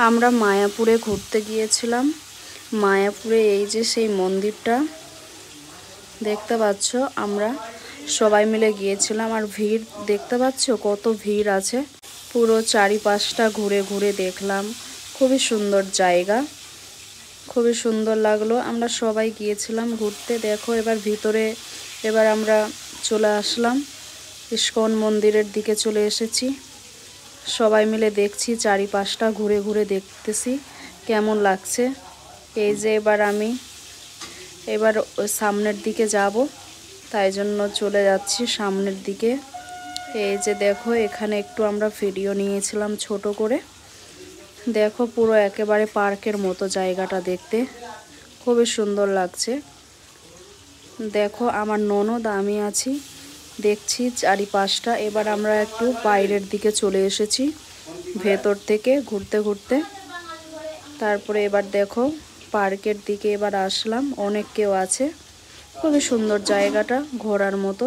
আমরা মায়াপুরে ঘুরতে গিয়েছিলাম। মায়াপুরে এই যে সেই মন্দিরটা দেখতে পাচ্ছ, আমরা সবাই মিলে গিয়েছিলাম। আর ভিড় দেখতে পাচ্ছ কত ভিড় আছে। পুরো চারিপাশটা ঘুরে ঘুরে দেখলাম। খুবই সুন্দর জায়গা, খুবই সুন্দর লাগলো। আমরা সবাই গিয়েছিলাম ঘুরতে। দেখো এবার ভিতরে এবার আমরা চলে আসলাম, ইস্কন মন্দিরের দিকে চলে এসেছি। সবাই মিলে দেখছি, চারিপাশটা ঘুরে ঘুরে দেখতেছি কেমন লাগছে। এই যে এবার সামনের দিকে যাব, তাই জন্য চলে যাচ্ছি সামনের দিকে। এই যে দেখো এখানে একটু আমরা ভিডিও নিয়েছিলাম ছোট করে। দেখো পুরো একেবারে পার্কের মতো জায়গাটা দেখতে খুবই সুন্দর লাগছে। দেখো আমার ননদ আমি আছি, দেখছি চারিপাশটা। এবার আমরা একটু বাইরের দিকে চলে এসেছি ভেতর থেকে ঘুরতে ঘুরতে। তারপরে এবার দেখো পার্কের দিকে এবার আসলাম, অনেক কেউ আছে। খুবই সুন্দর জায়গাটা, ঘোরার মতো।